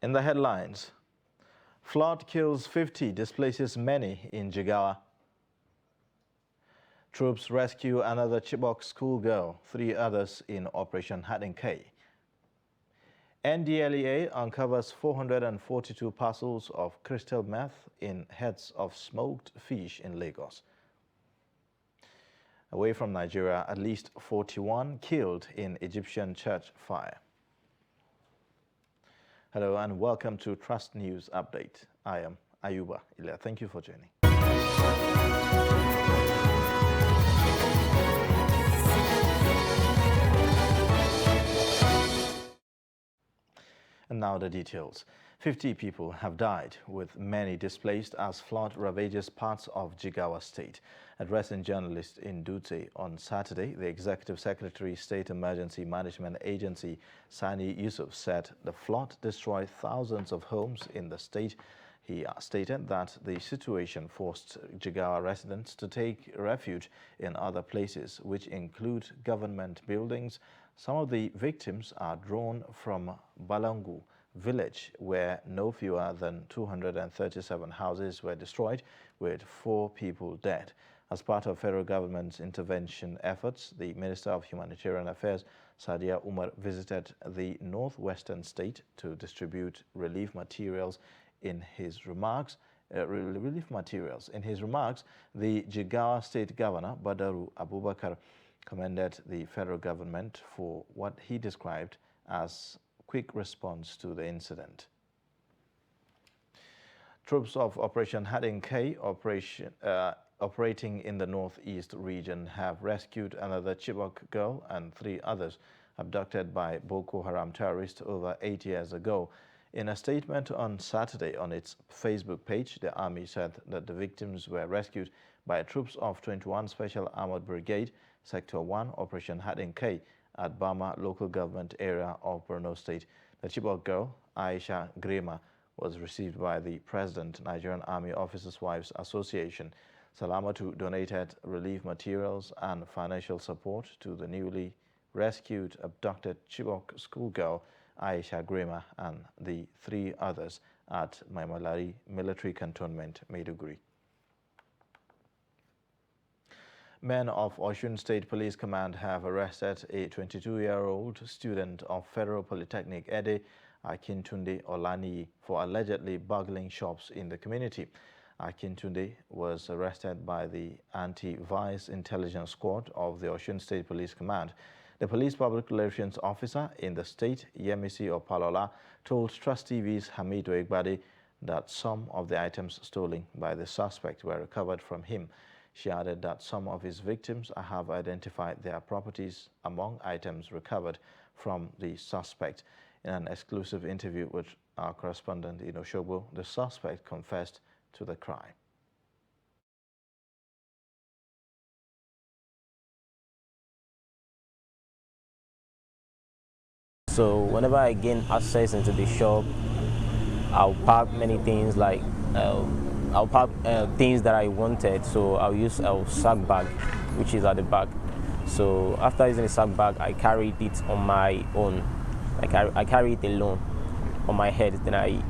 In the headlines, flood kills 50, displaces many in Jigawa. Troops rescue another Chibok schoolgirl, 3 others in Operation Hadinke. NDLEA uncovers 442 parcels of crystal meth in heads of smoked fish in Lagos. Away from Nigeria, at least 41 killed in Egyptian church fire. Hello and welcome to Trust News Update. I am Ayuba Ilya. Thank you for joining. And now the details. 50 people have died, with many displaced as flood ravages parts of Jigawa state. Addressing journalists in Dutse on Saturday, the Executive Secretary, State Emergency Management Agency, Sani Yusuf, said the flood destroyed thousands of homes in the state. He stated that the situation forced Jigawa residents to take refuge in other places, which include government buildings. Some of the victims are drawn from Balangu village, where no fewer than 237 houses were destroyed, with 4 people dead. As part of federal government's intervention efforts, the Minister of Humanitarian Affairs, Sadia Umar, visited the northwestern state to distribute relief materials. In his remarks, the Jigawa State Governor, Badaru Abubakar, commended the federal government for what he described as quick response to the incident. Troops of Operation Hadinke operating in the northeast region have rescued another Chibok girl and 3 others abducted by Boko Haram terrorists over 8 years ago. In a statement on Saturday on its Facebook page, the army said that the victims were rescued by troops of 21 Special Armored Brigade, Sector 1, Operation Hadinke, at Bama local government area of Borno State. The Chibok girl, Aisha Grema, was received by the President, Nigerian Army Officers' Wives Association. Salamatu donated relief materials and financial support to the newly rescued abducted Chibok schoolgirl, Aisha Grema, and the 3 others at Maimalari Military Cantonment, Maiduguri. Men of Osun State Police Command have arrested a 22-year-old student of Federal Polytechnic, Ede Akintunde Olani, for allegedly burgling shops in the community. Akintunde was arrested by the Anti-Vice Intelligence Squad of the Osun State Police Command. The police public relations officer in the state, Yemisi Opalola, told Trust TV's Hamid Oegbade that some of the items stolen by the suspect were recovered from him. She added that some of his victims have identified their properties among items recovered from the suspect. In an exclusive interview with our correspondent in Osogbo, the suspect confessed to the crime. So whenever I gain access into the shop, I'll pack many things like I'll pack things that I wanted. So I'll use a sack bag, which is at the back. So after using a sack bag, I carried it on my own. I carry it alone on my head. Then I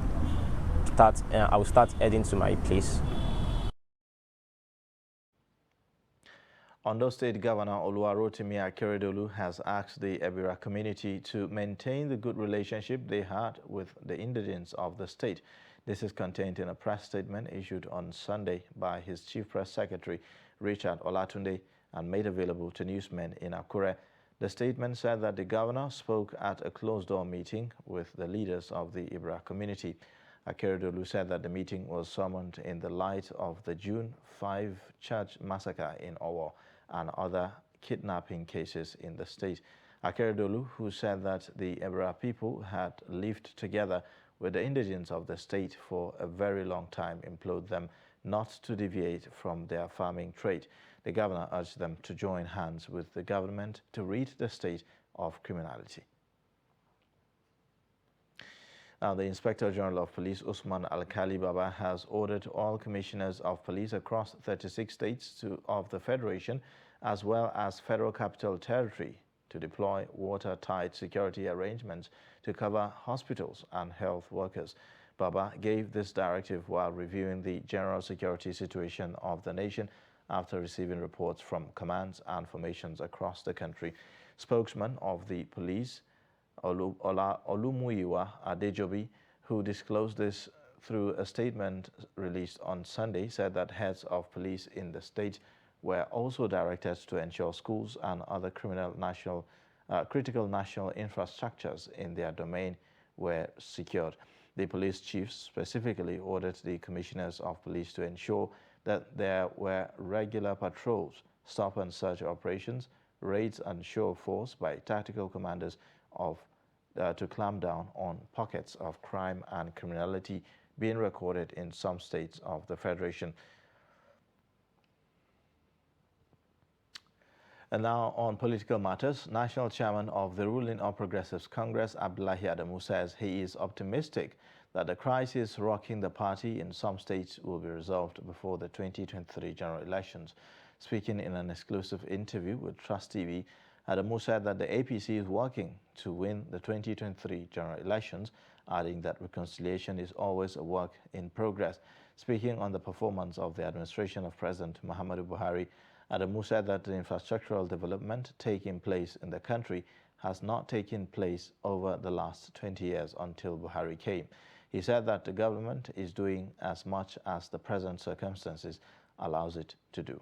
will start heading to my place. Ondo State Governor Hon Rotimi Akeredolu has asked the Ebira community to maintain the good relationship they had with the indigents of the state. This is contained in a press statement issued on Sunday by his Chief Press Secretary, Richard Olatunde, and made available to newsmen in Akure. The statement said that the governor spoke at a closed-door meeting with the leaders of the Ebira community. Akeredolu said that the meeting was summoned in the light of the June 5 church massacre in Owo and other kidnapping cases in the state. Akeredolu, who said that the Ebira people had lived together with the indigents of the state for a very long time, implored them not to deviate from their farming trade. The governor urged them to join hands with the government to rid the state of criminality. Now, the Inspector General of Police, Usman Alkali Baba, has ordered all commissioners of police across 36 states of the Federation, as well as Federal Capital Territory, to deploy watertight security arrangements to cover hospitals and health workers. Baba gave this directive while reviewing the general security situation of the nation after receiving reports from commands and formations across the country. Spokesman of the police, Olumuyiwa Adejobi, who disclosed this through a statement released on Sunday, said that heads of police in the state were also directed to ensure schools and other critical national infrastructures in their domain were secured. The police chiefs specifically ordered the commissioners of police to ensure that there were regular patrols, stop and search operations, raids and show of force by tactical commanders to clamp down on pockets of crime and criminality being recorded in some states of the Federation. And now on political matters, National Chairman of the ruling All Progressives Congress, Abdullahi Adamu, says he is optimistic that the crisis rocking the party in some states will be resolved before the 2023 general elections. Speaking in an exclusive interview with Trust TV, Adamu said that the APC is working to win the 2023 general elections, adding that reconciliation is always a work in progress. Speaking on the performance of the administration of President Muhammadu Buhari, Adamu said that the infrastructural development taking place in the country has not taken place over the last 20 years until Buhari came. He said that the government is doing as much as the present circumstances allows it to do.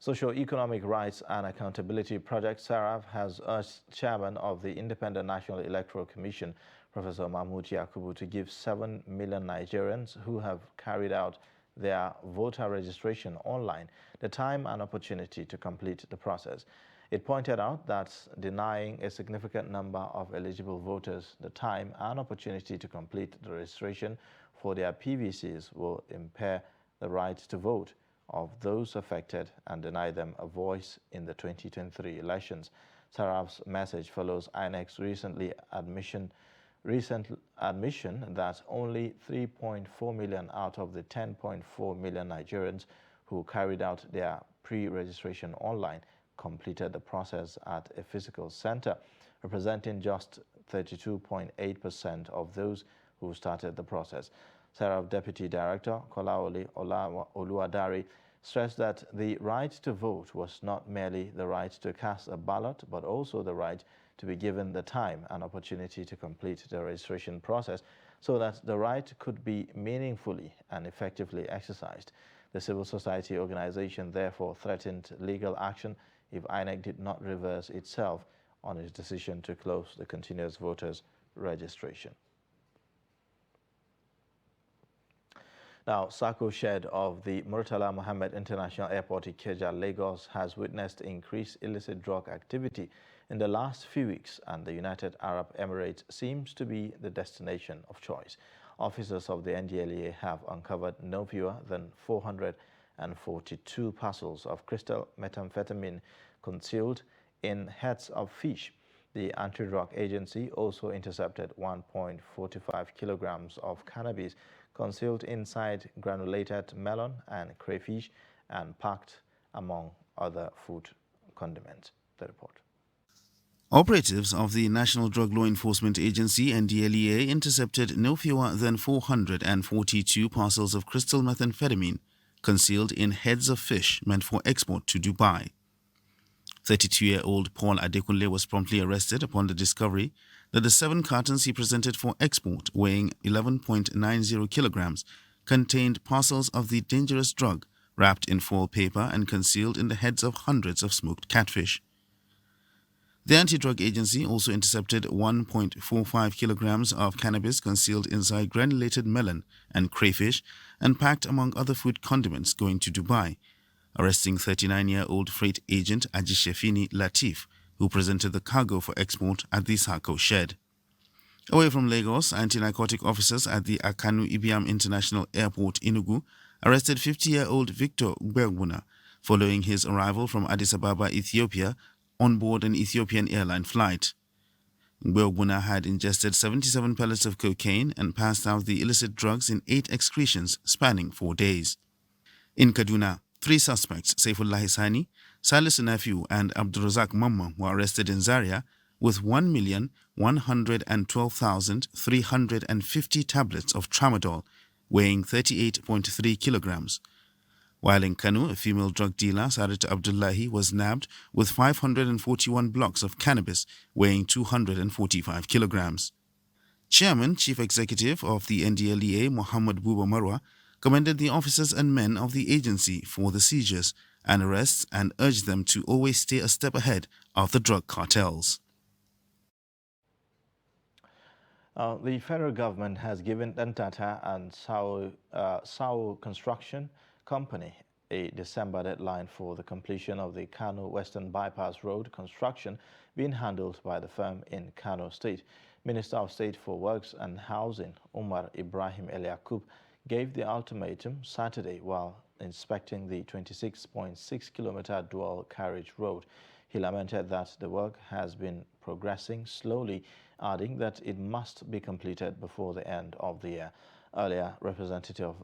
Socio-Economic Rights and Accountability Project SARAF has urged Chairman of the Independent National Electoral Commission, Professor Mahmoud Yakubu, to give 7 million Nigerians who have carried out their voter registration online the time and opportunity to complete the process. It pointed out that denying a significant number of eligible voters the time and opportunity to complete the registration for their PVCs will impair the right to vote of those affected and deny them a voice in the 2023 elections. SARAF's message follows INEC's recent admission that only 3.4 million out of the 10.4 million Nigerians who carried out their pre-registration online completed the process at a physical center, representing just 32.8% of those who started the process. SARAF Deputy Director Kolaole Oluwadare stressed that the right to vote was not merely the right to cast a ballot, but also the right to be given the time and opportunity to complete the registration process so that the right could be meaningfully and effectively exercised. The civil society organization therefore threatened legal action if INEC did not reverse itself on its decision to close the continuous voters registration. Now, Sako Shed of the Murtala Mohammed International Airport Ikeja, Lagos, has witnessed increased illicit drug activity in the last few weeks, and the United Arab Emirates seems to be the destination of choice. Officers of the NDLEA have uncovered no fewer than 442 parcels of crystal methamphetamine concealed in heads of fish. The anti-drug agency also intercepted 1.45 kilograms of cannabis concealed inside granulated melon and crayfish and packed among other food condiments. The report. Operatives of the National Drug Law Enforcement Agency (NDLEA) intercepted no fewer than 442 parcels of crystal methamphetamine concealed in heads of fish meant for export to Dubai. 32-year-old Paul Adekunle was promptly arrested upon the discovery that the 7 cartons he presented for export, weighing 11.90 kilograms, contained parcels of the dangerous drug wrapped in foil paper and concealed in the heads of hundreds of smoked catfish. The anti-drug agency also intercepted 1.45 kilograms of cannabis concealed inside granulated melon and crayfish and packed among other food condiments going to Dubai, arresting 39-year-old freight agent Ajishefini Latif, who presented the cargo for export at the Sako Shed. Away from Lagos, anti-narcotic officers at the KANO Ibiam International Airport, Enugu, arrested 50-year-old Victor Gbegbuna following his arrival from Addis Ababa, Ethiopia, on board an Ethiopian airline flight. Gbegbuna had ingested 77 pellets of cocaine and passed out the illicit drugs in 8 excretions spanning 4 days. In Kaduna, 3 suspects, Saifullah Hisani, Salisu Nephew and Abdurazak Mamma were arrested in Zaria with 1,112,350 tablets of tramadol weighing 38.3 kilograms. While in KANO, a female drug dealer, Sadat Abdullahi, was nabbed with 541 blocks of cannabis weighing 245 kilograms. Chairman, Chief Executive of the NDLEA, Muhammad Buba Marwa, commended the officers and men of the agency for the seizures and arrests and urged them to always stay a step ahead of the drug cartels. The federal government has given Dantata and Sao Construction Company a December deadline for the completion of the KANO Western Bypass Road construction being handled by the firm in KANO State. Minister of State for Works and Housing, Umar Ibrahim El Yaqub, gave the ultimatum Saturday while inspecting the 26.6-kilometer dual carriage road. He lamented that the work has been progressing slowly, adding that it must be completed before the end of the year. Earlier, representative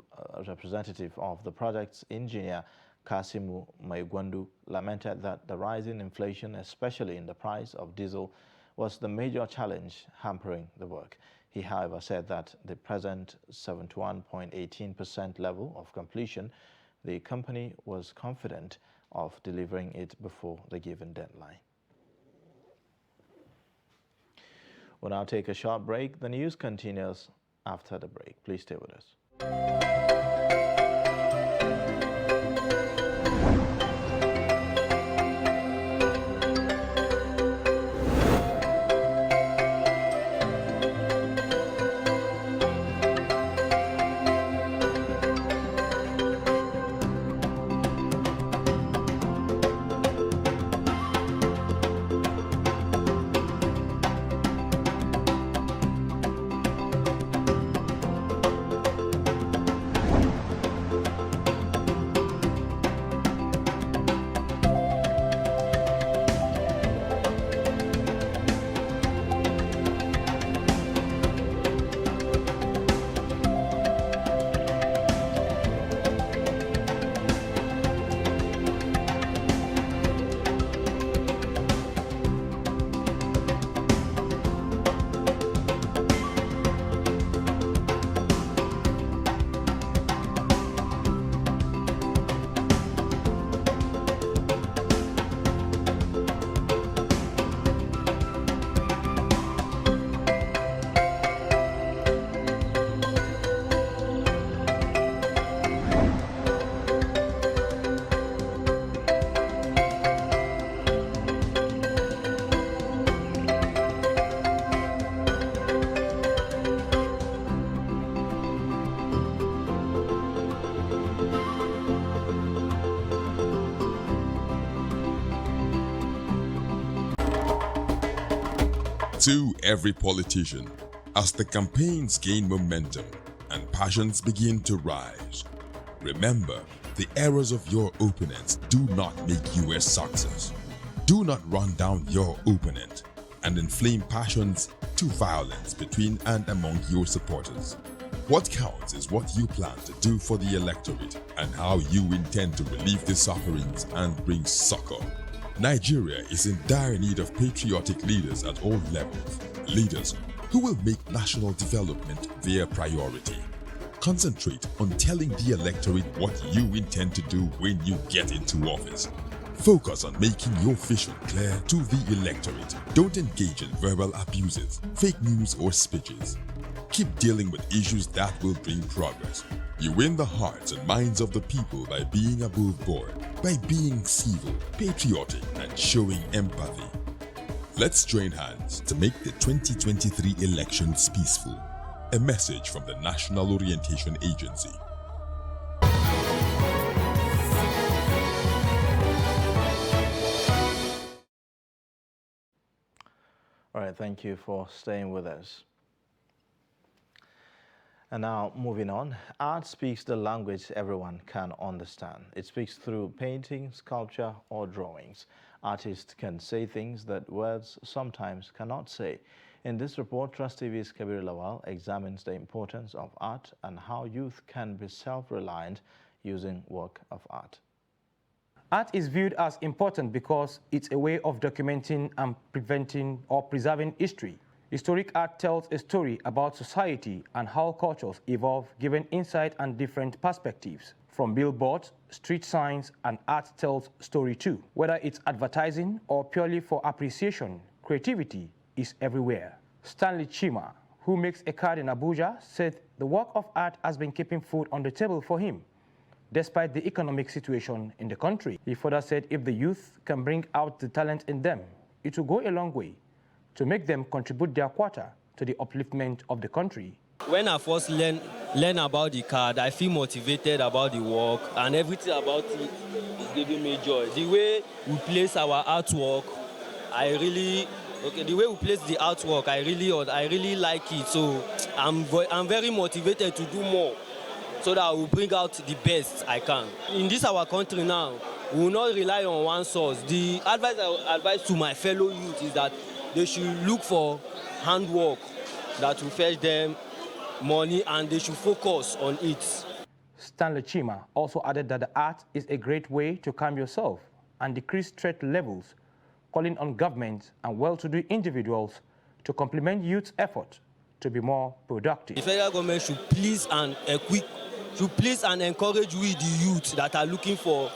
of the project's engineer, Kasimu Maigwandu, lamented that the rising inflation, especially in the price of diesel, was the major challenge hampering the work. He, however, said that the present 71.18% level of completion, the company was confident of delivering it before the given deadline. We'll now take a short break. The news continues after the break. Please stay with us. To every politician, as the campaigns gain momentum and passions begin to rise, remember, the errors of your opponents do not make you a success. Do not run down your opponent and inflame passions to violence between and among your supporters. What counts is what you plan to do for the electorate and how you intend to relieve the sufferings and bring succor. Nigeria is in dire need of patriotic leaders at all levels, leaders who will make national development their priority. Concentrate on telling the electorate what you intend to do when you get into office. Focus on making your vision clear to the electorate. Don't engage in verbal abuses, fake news or speeches. Keep dealing with issues that will bring progress. You win the hearts and minds of the people by being above board, by being civil, patriotic, and showing empathy. Let's join hands to make the 2023 elections peaceful. A message from the National Orientation Agency. All right, thank you for staying with us. And now, moving on, art speaks the language everyone can understand. It speaks through painting, sculpture, or drawings. Artists can say things that words sometimes cannot say. In this report, Trust TV's Kabir Lawal examines the importance of art and how youth can be self-reliant using work of art. Art is viewed as important because it's a way of documenting and preventing or preserving history. Historic art tells a story about society and how cultures evolve, giving insight and different perspectives. From billboards, street signs, and art tells story too. Whether it's advertising or purely for appreciation, creativity is everywhere. Stanley Chima, who makes a card in Abuja, said the work of art has been keeping food on the table for him, despite the economic situation in the country. He further said if the youth can bring out the talent in them, it will go a long way to make them contribute their quota to the upliftment of the country. When I first learn about the card, I feel motivated about the work, and everything about it is giving me joy. The way we place our artwork, the way we place the artwork, I really like it. So I'm very motivated to do more, so that I will bring out the best I can. In this our country now, we will not rely on one source. The advice I will advise to my fellow youth is that they should look for handwork that will fetch them money, and they should focus on it. Stanley Chima also added that the art is a great way to calm yourself and decrease stress levels, calling on governments and well-to-do individuals to complement youth's effort to be more productive. The federal government should please and encourage we the youth that are looking for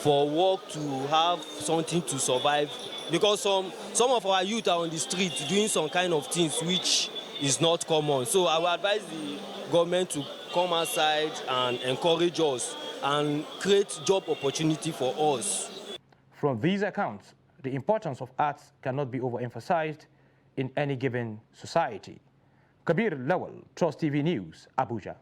work to have something to survive, because some of our youth are on the street doing some kind of things which is not common. So I will advise the government to come outside and encourage us and create job opportunity for us. From these accounts, the importance of arts cannot be overemphasized in any given society. Kabir Lawal, Trust TV News, Abuja.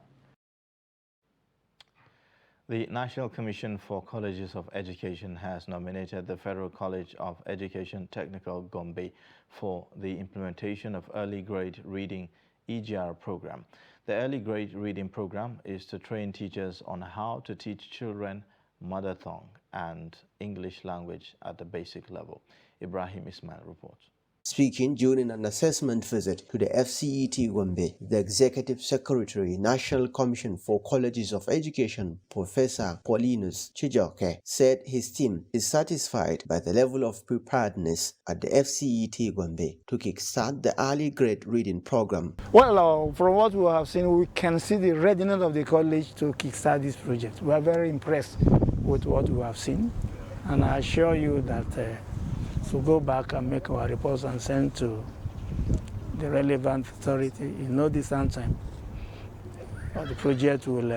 The National Commission for Colleges of Education has nominated the Federal College of Education Technical Gombe for the implementation of Early Grade Reading EGR program. The Early Grade Reading program is to train teachers on how to teach children mother tongue and English language at the basic level. Ibrahim Ismail reports. Speaking during an assessment visit to the FCET Gombe, the Executive Secretary, National Commission for Colleges of Education, Professor Paulinus Chibok, said his team is satisfied by the level of preparedness at the FCET Gombe to kickstart the early grade reading program. Well, from what we have seen, we can see the readiness of the college to kickstart this project. We are very impressed with what we have seen, and I assure you that to go back and make our reports and send to the relevant authority in no distant time, the project will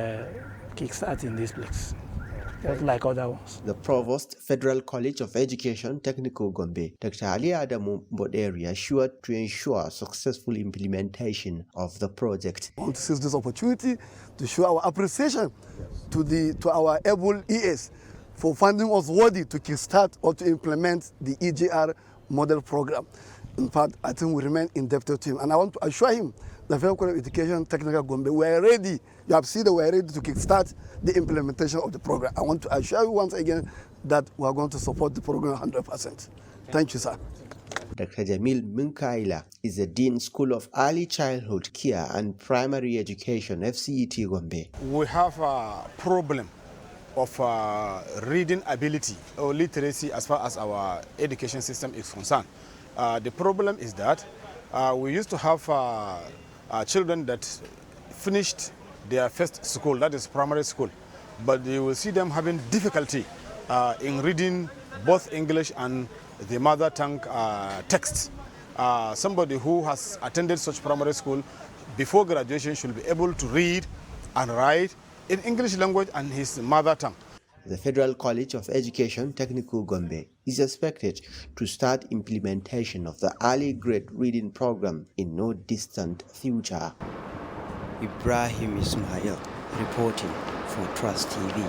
kickstart in this place, just like other ones. The Provost, Federal College of Education, Technical Gombe, Dr. Ali Adamu Boderi, assured to ensure successful implementation of the project. I want to seize this opportunity to show our appreciation to our able ES for finding us worthy to kickstart or to implement the EGR model program. In fact, I think we remain indebted to him. And I want to assure him the Federal College of Education Technical Gombe, we are ready. You have seen that we are ready to kickstart the implementation of the program. I want to assure you once again that we are going to support the program 100%. Thank you, sir. Dr. Jamil Munkaila is the Dean School of Early Childhood Care and Primary Education, FCET Gombe. We have a problem of reading ability or literacy as far as our education system is concerned. The problem is that we used to have children that finished their first school, that is primary school, but you will see them having difficulty in reading both English and the mother tongue texts. Somebody who has attended such primary school before graduation should be able to read and write in English language and his mother tongue. The Federal College of Education Technical Gombe is expected to start implementation of the early grade reading program in no distant future. Ibrahim Ismail reporting for Trust TV.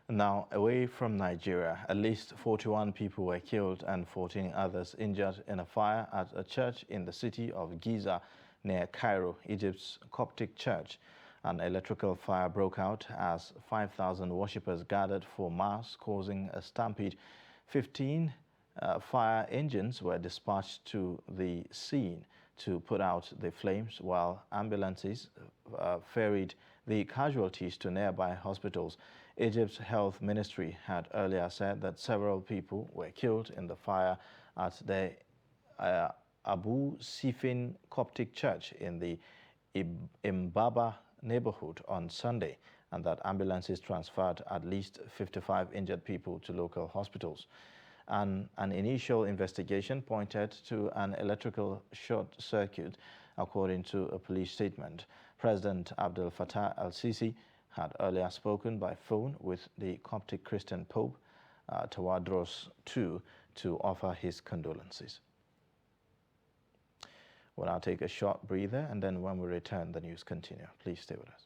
Now, away from Nigeria, at least 41 people were killed and 14 others injured in a fire at a church in the city of Giza near Cairo, Egypt's Coptic church. An electrical fire broke out as 5,000 worshippers gathered for mass, causing a stampede. 15 fire engines were dispatched to the scene to put out the flames, while ambulances ferried the casualties to nearby hospitals. Egypt's health ministry had earlier said that several people were killed in the fire at the Abu Sifin Coptic Church in the Imbaba neighborhood on Sunday, and that ambulances transferred at least 55 injured people to local hospitals. An initial investigation pointed to an electrical short circuit, according to a police statement. President Abdel Fattah el-Sisi had earlier spoken by phone with the Coptic Christian Pope Tawadros II to offer his condolences. We'll now take a short breather, and then when we return, the news continue. Please stay with us.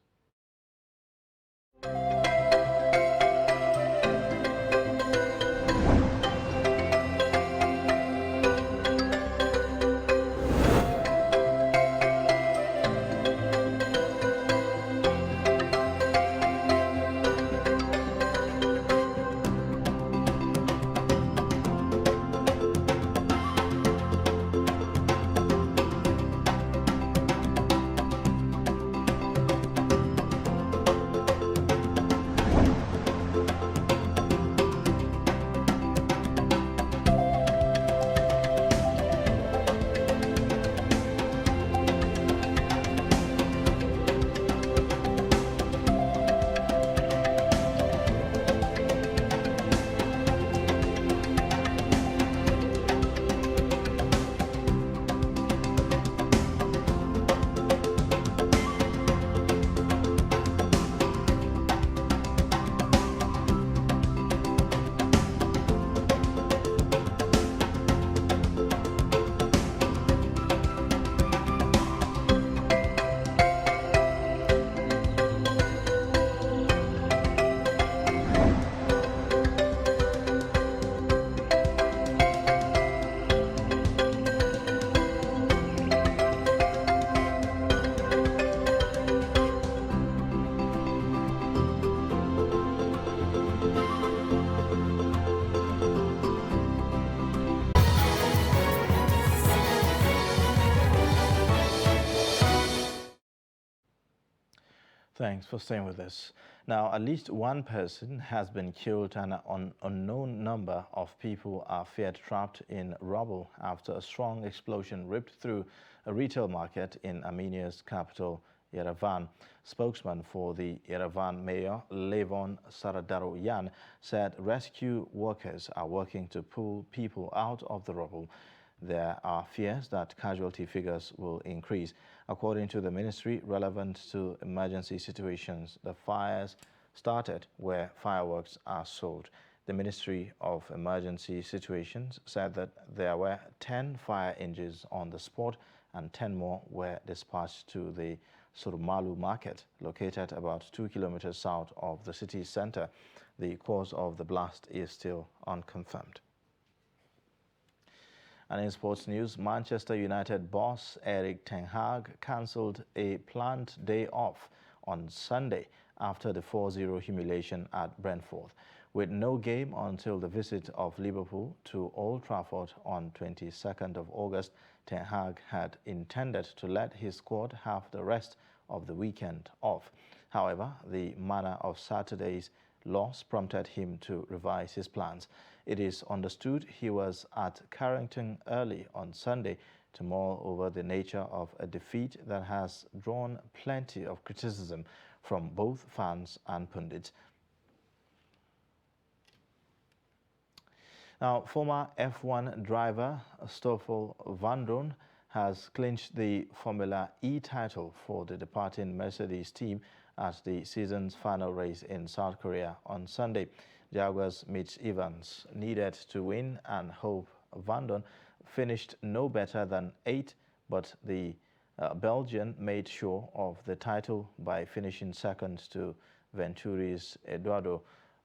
Thanks for staying with us. Now, at least one person has been killed and an unknown number of people are feared trapped in rubble after a strong explosion ripped through a retail market in Armenia's capital, Yerevan. Spokesman for the Yerevan mayor, Levon Saradaroyan, said rescue workers are working to pull people out of the rubble. There are fears that casualty figures will increase. According to the ministry relevant to emergency situations, the fires started where fireworks are sold. The Ministry of Emergency Situations said that there were 10 fire engines on the spot and 10 more were dispatched to the Surmalu market, located about 2 kilometers south of the city center. The cause of the blast is still unconfirmed. And in sports news, Manchester United boss Erik ten Hag cancelled a planned day off on Sunday after the 4-0 humiliation at Brentford. With no game until the visit of Liverpool to Old Trafford on 22nd of August, ten Hag had intended to let his squad have the rest of the weekend off. However, the manner of Saturday's loss prompted him to revise his plans. It is understood he was at Carrington early on Sunday to mull over the nature of a defeat that has drawn plenty of criticism from both fans and pundits. Now, former F1 driver Stoffel Vandoorne has clinched the Formula E title for the departing Mercedes team at the season's final race in South Korea on Sunday. Jaguar's Mitch Evans needed to win, and Hope Vandoorne finished no better than 8th, but the Belgian made sure of the title by finishing second to Venturi's Eduardo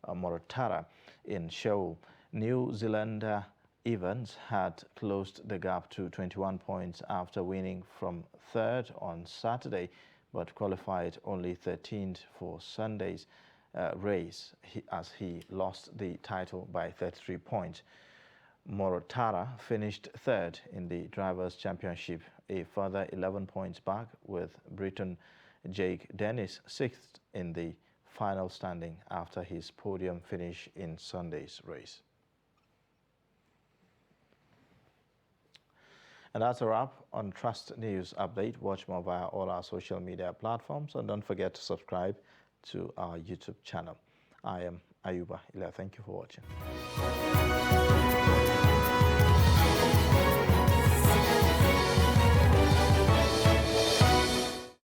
Mortara in show. New Zealander Evans had closed the gap to 21 points after winning from third on Saturday, but qualified only 13th for Sunday's race as he lost the title by 33 points. Mortara finished third in the Drivers' Championship, a further 11 points back, with Briton Jake Dennis sixth in the final standing after his podium finish in Sunday's race. And that's a wrap on Trust News Update. Watch more via all our social media platforms, and don't forget to subscribe to our YouTube channel. I am Ayuba Ila. Thank you for watching.